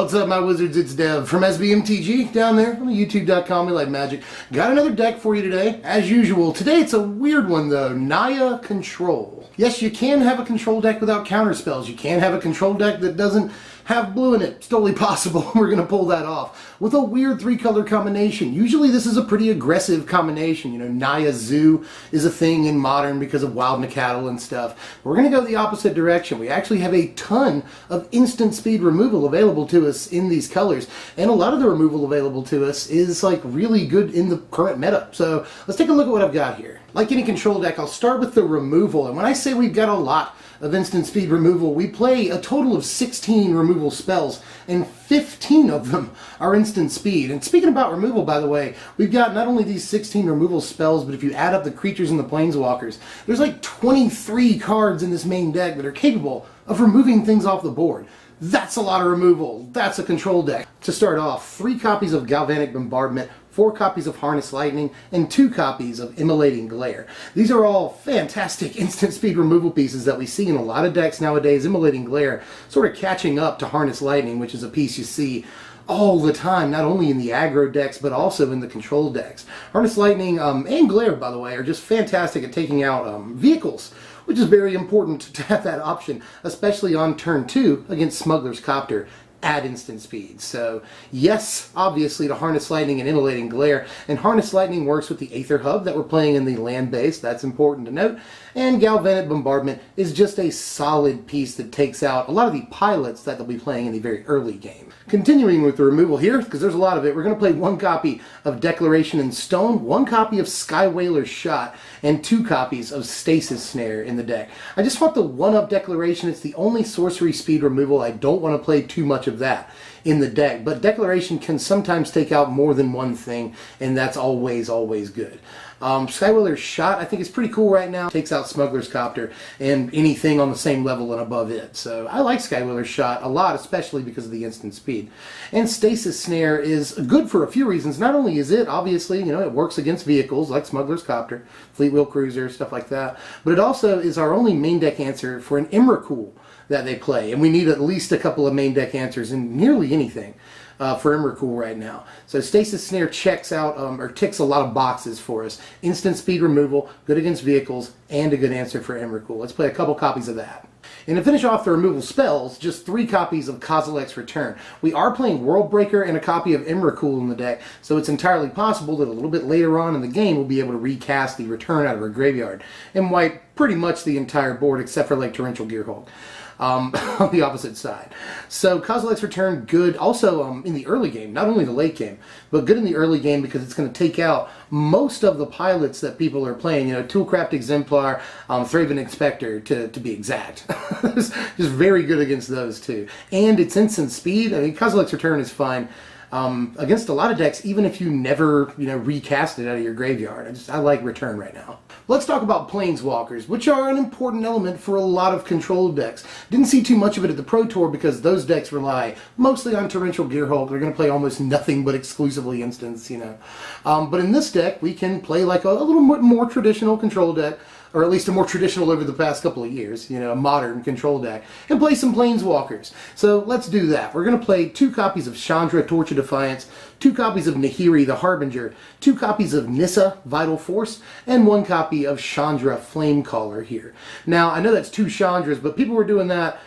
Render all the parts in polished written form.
What's up, my wizards? It's Dev from SBMTG down there on the YouTube.com. We like magic. Got another deck for you today, as usual. Today it's a weird one though. Naya Control. Yes, you can have a control deck without counter spells. You can have a control deck that doesn't have blue in it. It's totally possible. We're going to pull that off with a weird 3-color combination. Usually this is a pretty aggressive combination. You know, Naya Zoo is a thing in Modern because of Wild Nicatl and stuff. We're going to go the opposite direction. We actually have a ton of instant speed removal available to us in these colors, and a lot of the removal available to us is like really good in the current meta. So let's take a look at what I've got here. Like any control deck, I'll start with the removal, and when I say we've got a lot of instant speed removal, we play a total of 16 removal spells, and 15 of them are instant speed. And speaking about removal, by the way, we've got not only these 16 removal spells, but if you add up the creatures and the planeswalkers, there's like 23 cards in this main deck that are capable of removing things off the board. That's a lot of removal. That's a control deck. To start off, 3 copies of Galvanic Bombardment, 4 copies of Harness Lightning, and 2 copies of Immolating Glare. These are all fantastic instant speed removal pieces that we see in a lot of decks nowadays. Immolating Glare sort of catching up to Harness Lightning, which is a piece you see all the time, not only in the aggro decks, but also in the control decks. Harness Lightning and Glare, by the way, are just fantastic at taking out vehicles, which is very important to have that option, especially on turn 2 against Smuggler's Copter at instant speed. So yes, obviously to Harness Lightning and Immolating Glare, and Harness Lightning works with the Aether Hub that we're playing in the land base. That's important to note. And Galvanic Bombardment is just a solid piece that takes out a lot of the pilots that they'll be playing in the very early game. Continuing with the removal here, because there's a lot of it, we're going to play 1 copy of Declaration in Stone, 1 copy of Sky Whaler's Shot, and 2 copies of Stasis Snare in the deck. I just want the 1-up Declaration. It's the only sorcery speed removal. I don't want to play too much of that in the deck, but Declaration can sometimes take out more than one thing, and that's always good. Sky Whaler's Shot, I think, is pretty cool right now. Takes out Smuggler's Copter and anything on the same level and above it. So I like Sky Whaler's Shot a lot, especially because of the instant speed. And Stasis Snare is good for a few reasons. Not only is it, obviously, you know, it works against vehicles like Smuggler's Copter, Fleet Wheel Cruiser, stuff like that, but it also is our only main deck answer for an Emrakul that they play, and we need at least a couple of main deck answers in nearly anything for Emrakul right now. So Stasis Snare checks out, or ticks a lot of boxes for us. Instant speed removal, good against vehicles, and a good answer for Emrakul. Let's play a couple copies of that. And to finish off the removal spells, just 3 copies of Kozilek's Return. We are playing Worldbreaker and a copy of Emrakul in the deck, so it's entirely possible that a little bit later on in the game we'll be able to recast the Return out of our graveyard and wipe pretty much the entire board except for like Torrential Gearhulk. On the opposite side. So Kozilek's Return, good also in the early game, not only the late game, but good in the early game because it's going to take out most of the pilots that people are playing. You know, Toolcraft Exemplar, Thraven Inspector to be exact. Just very good against those two. And it's instant speed. I mean, Kozilek's Return is fine against a lot of decks, even if you never, you know, recast it out of your graveyard. I like Return right now. Let's talk about Planeswalkers, which are an important element for a lot of control decks. Didn't see too much of it at the Pro Tour because those decks rely mostly on Torrential Gearhulk. They're going to play almost nothing but exclusively instants, you know. But in this deck, we can play like a little more traditional control deck, or at least a more traditional over the past couple of years, you know, a modern control deck, and play some Planeswalkers. So let's do that. We're going to play 2 copies of Chandra, Torch of Defiance, 2 copies of Nahiri, the Harbinger, 2 copies of Nissa, Vital Force, and 1 copy of Chandra, Flamecaller here. Now, I know that's 2 Chandras, but people were doing that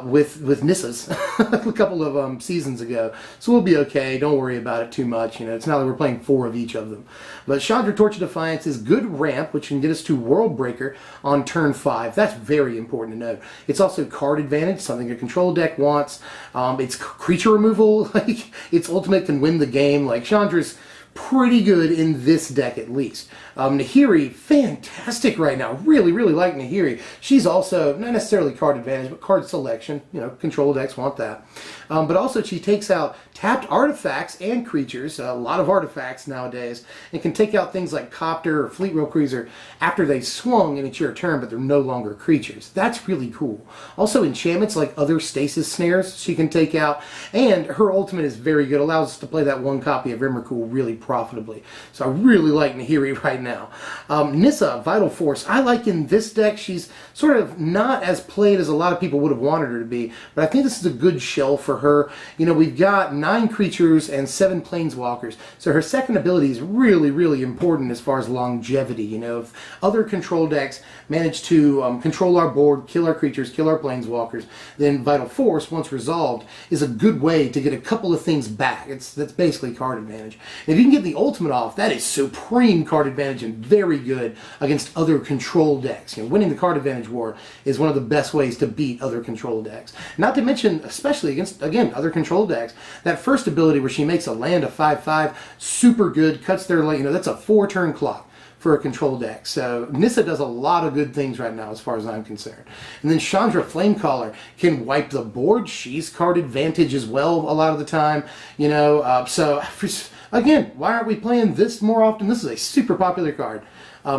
with Nissas a couple of seasons ago, so we'll be okay. Don't worry about it too much. You know, it's not like we're playing 4 of each of them. But Chandra, Torch of Defiance is good ramp, which can get us to Worldbreaker on turn 5. That's very important to note. It's also card advantage, something a control deck wants. It's creature removal. Like, its ultimate can win the game. Like, Chandra's pretty good in this deck at least. Nahiri, fantastic right now. Really like Nahiri. She's also, not necessarily card advantage, but card selection. You know, control decks want that. But also she takes out tapped artifacts and creatures, a lot of artifacts nowadays, and can take out things like Copter or Fleet Rail Cruiser after they swung and it's your turn, but they're no longer creatures. That's really cool. Also enchantments like other stasis snares she can take out, and her ultimate is very good, allows us to play that one copy of Emrakul really profitably. So I really like Nahiri right now. Nissa, Vital Force, I like in this deck. She's sort of not as played as a lot of people would have wanted her to be, but I think this is a good shell for her. You know, we've got 9 creatures and 7 planeswalkers, so her second ability is really, really important as far as longevity. You know, if other control decks manage to control our board, kill our creatures, kill our planeswalkers, then Vital Force, once resolved, is a good way to get a couple of things back. That's basically card advantage. And if you can get the ultimate off, that is supreme card advantage and very good against other control decks. You know, winning the card advantage war is one of the best ways to beat other control decks. Not to mention, especially against, again, other control decks, that first ability where she makes a land a 5/5, super good, cuts their, you know, that's a 4-turn clock for a control deck. So Nissa does a lot of good things right now as far as I'm concerned. And then Chandra Flamecaller can wipe the board. She's card advantage as well a lot of the time. You know, so again, why aren't we playing this more often? This is a super popular card.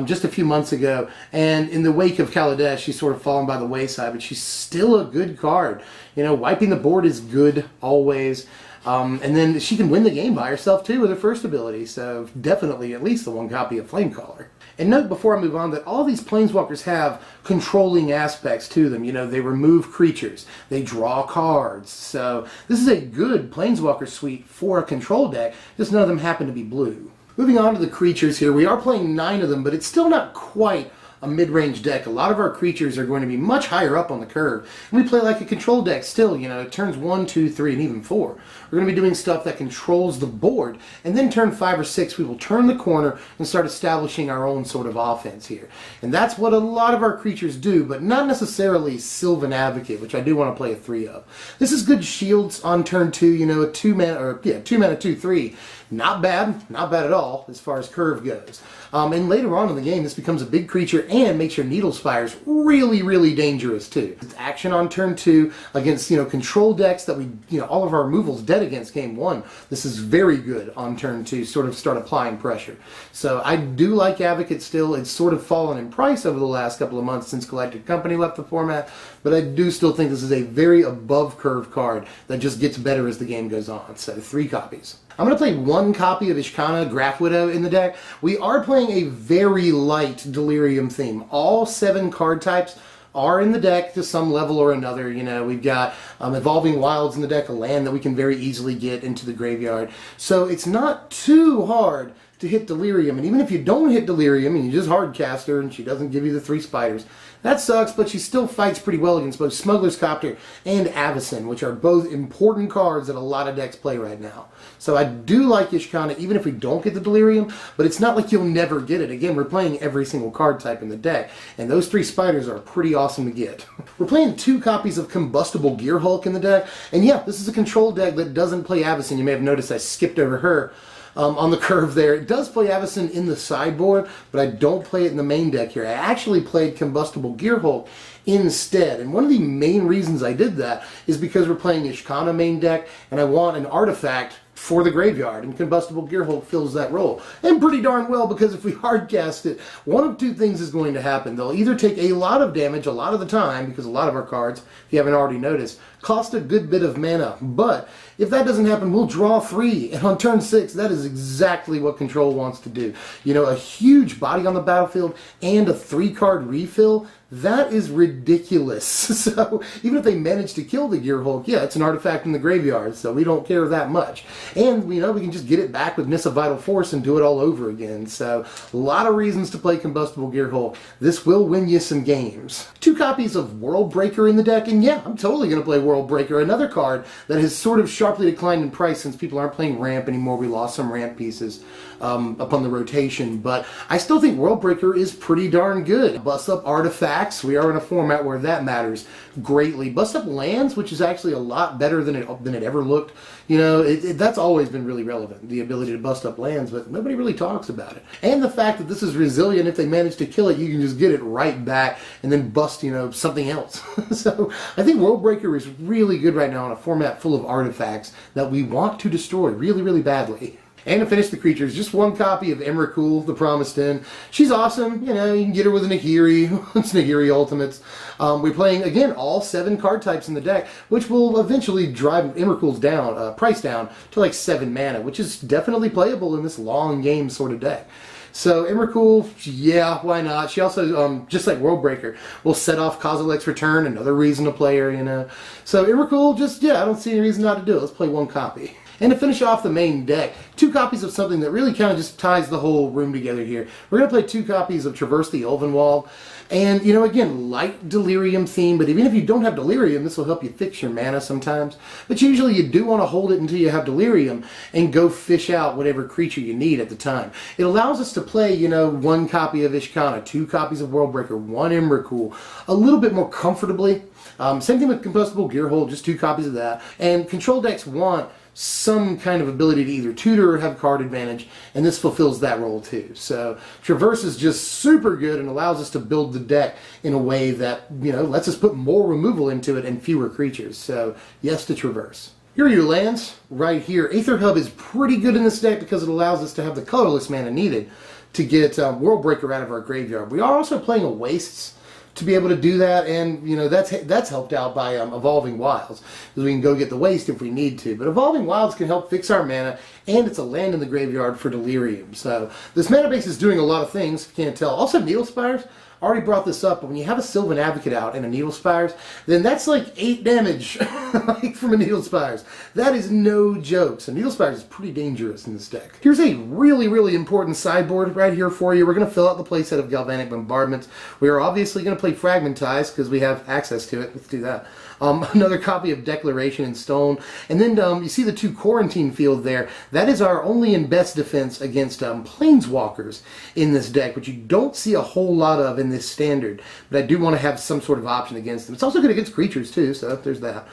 Just a few months ago, and in the wake of Kaladesh, she's sort of fallen by the wayside, but she's still a good card. You know, wiping the board is good always. And then she can win the game by herself too with her first ability, so definitely at least the one copy of Flamecaller. And note before I move on that all these planeswalkers have controlling aspects to them. You know, they remove creatures, they draw cards, so this is a good planeswalker suite for a control deck, just none of them happen to be blue. Moving on to the creatures here, we are playing 9 of them, but it's still not quite a mid-range deck. A lot of our creatures are going to be much higher up on the curve. And we play like a control deck still, you know, turns 1, 2, 3, and even 4. We're going to be doing stuff that controls the board, and then turn 5 or 6, we will turn the corner and start establishing our own sort of offense here. And that's what a lot of our creatures do, but not necessarily Sylvan Advocate, which I do want to play a 3 of. This is good shields on turn 2, you know, a 2-mana, or yeah, 2-mana, 2/3. Not bad at all as far as curve goes. And later on in the game, this becomes a big creature and makes your Needle Spires really, really dangerous too. It's action on turn 2 against, you know, control decks that we, you know, all of our removals dead against game 1. This is very good on turn 2, sort of start applying pressure. So I do like Advocate still. It's sort of fallen in price over the last couple of months since Galactic Company left the format, but I do still think this is a very above curve card that just gets better as the game goes on. So 3 copies. I'm going to play 1 copy of Ishkana Graph Widow in the deck. We are playing a very light Delirium theme. All 7 card types are in the deck to some level or another. You know, we've got Evolving Wilds in the deck, a land that we can very easily get into the graveyard. So it's not too hard to hit Delirium, and even if you don't hit Delirium and you just hardcast her and she doesn't give you the 3 spiders, that sucks, but she still fights pretty well against both Smuggler's Copter and Avacyn, which are both important cards that a lot of decks play right now. So I do like Ishkana, even if we don't get the Delirium, but it's not like you'll never get it. Again, we're playing every single card type in the deck, and those 3 spiders are pretty awesome to get. We're playing 2 copies of Combustible Gear Hulk in the deck, and yeah, this is a control deck that doesn't play Avacyn. You may have noticed I skipped over her. On the curve there. It does play Avacyn in the sideboard, but I don't play it in the main deck here. I actually played Combustible Gear Hulk instead, and one of the main reasons I did that is because we're playing Ishkana main deck, and I want an artifact for the graveyard, and Combustible Gear Hulk fills that role. And pretty darn well, because if we hardcast it, one of 2 things is going to happen. They'll either take a lot of damage a lot of the time, because a lot of our cards, if you haven't already noticed, cost a good bit of mana. But if that doesn't happen, we'll draw 3, and on turn 6, that is exactly what Control wants to do. You know, a huge body on the battlefield and a 3-card refill, that is ridiculous. So even if they manage to kill the Gear Hulk, yeah, it's an artifact in the graveyard, so we don't care that much. And, you know, we can just get it back with Nissa Vital Force and do it all over again. So a lot of reasons to play Combustible Gear Hulk. This will win you some games. 2 copies of World Breaker in the deck, and yeah, I'm totally going to play World Breaker, another card that has sort of sharply declined in price since people aren't playing Ramp anymore. We lost some Ramp pieces upon the rotation, but I still think World Breaker is pretty darn good. Bust up artifacts artifacts. We are in a format where that matters greatly. Bust up lands, which is actually a lot better than it ever looked. You know, that's always been really relevant, the ability to bust up lands, but nobody really talks about it. And the fact that this is resilient, if they manage to kill it, you can just get it right back and then bust, you know, something else. So I think Worldbreaker is really good right now in a format full of artifacts that we want to destroy really, really badly. And to finish the creatures, just one copy of Emrakul, the Promised End. She's awesome. You know, you can get her with a Nahiri. It's Nahiri Ultimates. We're playing, again, all 7 card types in the deck, which will eventually drive Emrakul's price down to like 7 mana, which is definitely playable in this long game sort of deck. So Emrakul, yeah, why not? She also, just like Worldbreaker, will set off Kozilek's Return, another reason to play her, you know. So Emrakul, just, yeah, I don't see any reason not to do it. Let's play one copy. And to finish off the main deck, 2 copies of something that really kind of just ties the whole room together here. We're going to play 2 copies of Traverse the Elvenwald. And, you know, again, light Delirium theme, but even if you don't have Delirium, this will help you fix your mana sometimes. But usually you do want to hold it until you have Delirium and go fish out whatever creature you need at the time. It allows us to play, you know, 1 copy of Ishkana, 2 copies of Worldbreaker, 1 Emrakul, a little bit more comfortably. Same thing with Combustible Gearhold, just 2 copies of that. And control decks want some kind of ability to either tutor or have card advantage, and this fulfills that role too. So Traverse is just super good and allows us to build the deck in a way that, you know, lets us put more removal into it and fewer creatures. So yes to Traverse. Here are your lands right here. Aether Hub is pretty good in this deck because it allows us to have the colorless mana needed to get Worldbreaker out of our graveyard. We are also playing a Wastes to be able to do that, and you know that's helped out by Evolving Wilds, because we can go get the Waste if we need to. But Evolving Wilds can help fix our mana, and it's a land in the graveyard for Delirium. So this mana base is doing a lot of things, can't tell. Also Needle Spires, already brought this up, but when you have a Sylvan Advocate out and a Needle Spires, then that's like 8 damage like from a Needle Spires. That is no joke. So Needle Spires is pretty dangerous in this deck. Here's a really, really important sideboard right here for you. We're going to fill out the playset of Galvanic Bombardments. We are obviously going to play Fragmentize because we have access to it. Let's do that. Another copy of Declaration in Stone. And then you see the 2 Quarantine Field there. That is our only and best defense against Planeswalkers in this deck, which you don't see a whole lot of in this standard. But I do want to have some sort of option against them. It's also good against creatures too, so there's that.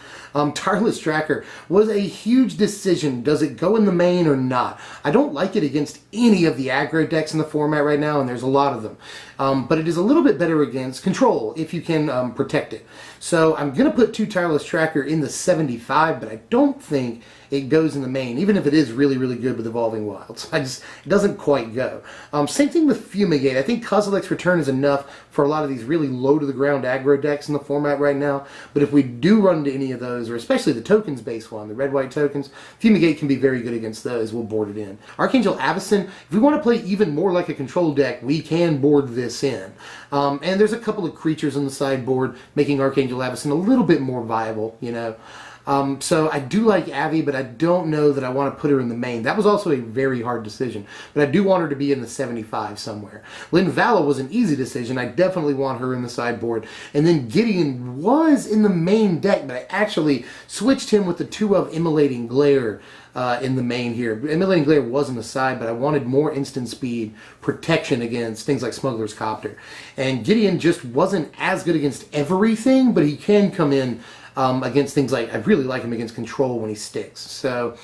Tireless Tracker was a huge decision. Does it go in the main or not? I don't like it against any of the aggro decks in the format right now, and there's a lot of them. But it is a little bit better against Control if you can protect it. So I'm going to put 2 Tireless Tracker in the 75, but I don't think it goes in the main, even if it is really, really good with Evolving Wilds. It doesn't quite go. Same thing with Fumigate. I think Kozilek's Return is enough for a lot of these really low-to-the-ground aggro decks in the format right now. But if we do run into any of those, or especially the tokens-based one, the red-white tokens, Fumigate can be very good against those. We'll board it in. Archangel Avacyn, if we want to play even more like a control deck, we can board this in. And there's a couple of creatures on the sideboard making Archangel Avacyn a little bit more viable, you know. So I do like Avi, but I don't know that I want to put her in the main. That was also a very hard decision, but I do want her to be in the 75 somewhere. Linvala was an easy decision. I definitely want her in the sideboard. And then Gideon was in the main deck, but I actually switched him with the 2 of Immolating Glare in the main here. Immolating Glare was in the side, but I wanted more instant speed protection against things like Smuggler's Copter. And Gideon just wasn't as good against everything, but he can come in against things like, I really like him against Control when he sticks. So,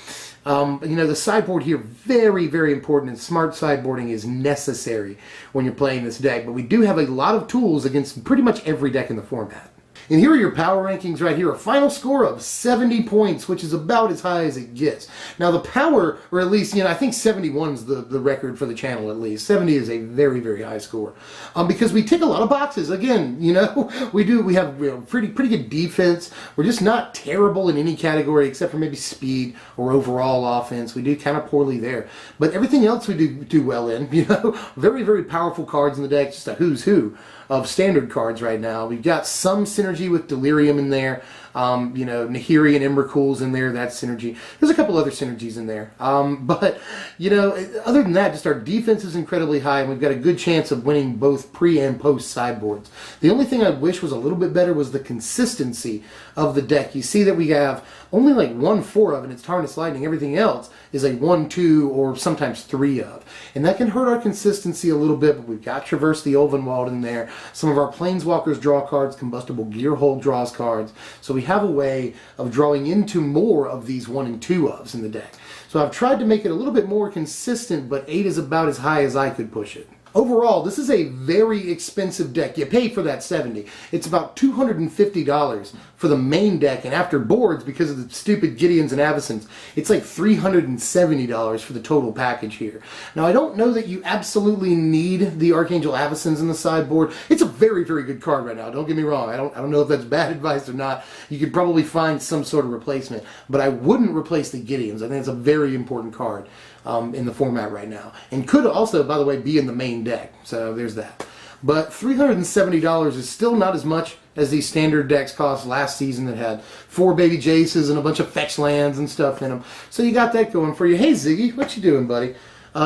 you know, the sideboard here, very, very important, and smart sideboarding is necessary when you're playing this deck. But we do have a lot of tools against pretty much every deck in the format. And here are your power rankings right here. A final score of 70 points, which is about as high as it gets. Now the power, or at least, you know, I think 71 is the record for the channel at least. 70 is a very, very high score. Because we tick a lot of boxes. Again, you know, we have pretty good defense. We're just not terrible in any category except for maybe speed or overall offense. We do kind of poorly there. But everything else we do well in, you know. Very, very powerful cards in the deck. Just a who's who of standard cards right now. We've got some synergy with Delirium in there. You know, Nahiri and Emrakul's in there, that's synergy. There's a couple other synergies in there. But, you know, other than that, just our defense is incredibly high, and we've got a good chance of winning both pre- and post-sideboards. The only thing I wish was a little bit better was the consistency of the deck. You see that we have only like 1/4 of, and it's Tarnished Lightning. Everything else is a 1, 2, or sometimes 3 of. And that can hurt our consistency a little bit, but we've got Traverse the Ulvenwald in there. Some of our Planeswalkers draw cards, Combustible Gearhold draws cards. So we have a way of drawing into more of these 1 and 2 ofs in the deck. So I've tried to make it a little bit more consistent, but 8 is about as high as I could push it. Overall, this is a very expensive deck. You pay for that $70. It's about $250 for the main deck, and after boards, because of the stupid Gideons and Avacons, it's like $370 for the total package here. Now, I don't know that you absolutely need the Archangel Avacons in the sideboard. It's a very, very good card right now. Don't get me wrong. I don't know if that's bad advice or not. You could probably find some sort of replacement, but I wouldn't replace the Gideons. I think it's a very important card in the format right now, and could also, by the way, be in the main deck. So there's that. But $370 is still not as much as these standard decks cost last season that had 4 baby Jaces and a bunch of fetch lands and stuff in them. So you got that going for you. Hey Ziggy, what you doing, buddy?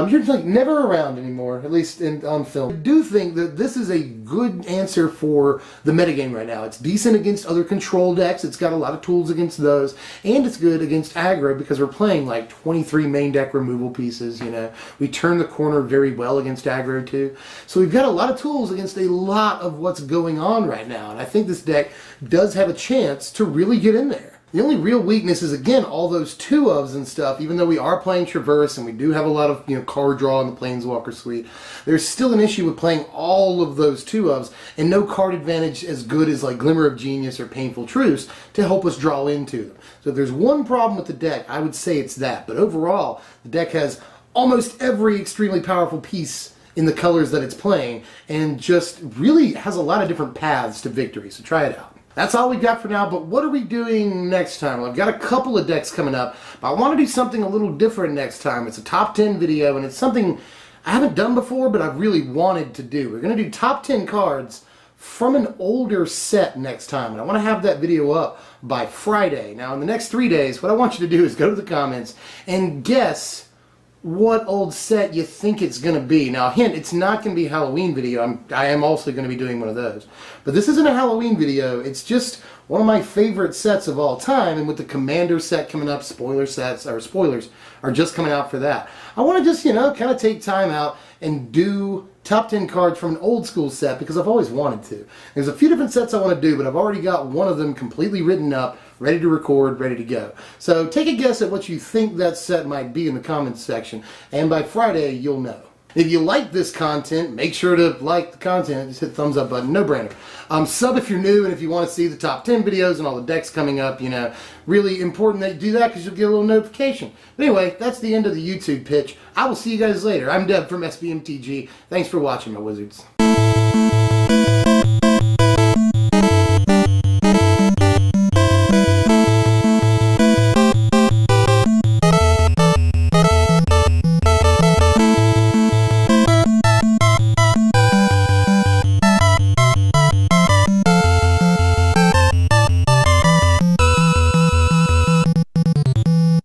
You're like never around anymore, at least on film. I do think that this is a good answer for the metagame right now. It's decent against other control decks. It's got a lot of tools against those, and it's good against aggro because we're playing like 23 main deck removal pieces. You know, we turn the corner very well against aggro too. So we've got a lot of tools against a lot of what's going on right now, and I think this deck does have a chance to really get in there. The only real weakness is, again, all those 2 ofs and stuff. Even though we are playing Traverse and we do have a lot of, card draw in the Planeswalker suite, there's still an issue with playing all of those 2 ofs and no card advantage as good as like Glimmer of Genius or Painful Truce to help us draw into them. So if there's one problem with the deck, I would say it's that. But overall, the deck has almost every extremely powerful piece in the colors that it's playing and just really has a lot of different paths to victory. So try it out. That's all we got for now, but what are we doing next time? Well, I've got a couple of decks coming up, but I want to do something a little different next time. It's a top 10 video, and it's something I haven't done before, but I've really wanted to do. We're going to do top 10 cards from an older set next time, and I want to have that video up by Friday. Now, in the next 3 days, what I want you to do is go to the comments and guess what old set you think it's going to be. Now, hint, it's not going to be a Halloween video. I am also going to be doing one of those. But this isn't a Halloween video. It's just one of my favorite sets of all time. And with the Commander set coming up, spoilers are just coming out for that. I want to just, kind of take time out and do top 10 cards from an old school set because I've always wanted to. There's a few different sets I want to do, but I've already got one of them completely written up, ready to record, ready to go. So take a guess at what you think that set might be in the comments section, and by Friday you'll know. If you like this content, make sure to like the content. Just hit the thumbs up button, no brainer. Sub if you're new, and if you want to see the top 10 videos and all the decks coming up, really important that you do that because you'll get a little notification. But anyway, that's the end of the YouTube pitch. I will see you guys later. I'm Deb from SBMTG. Thanks for watching, my wizards.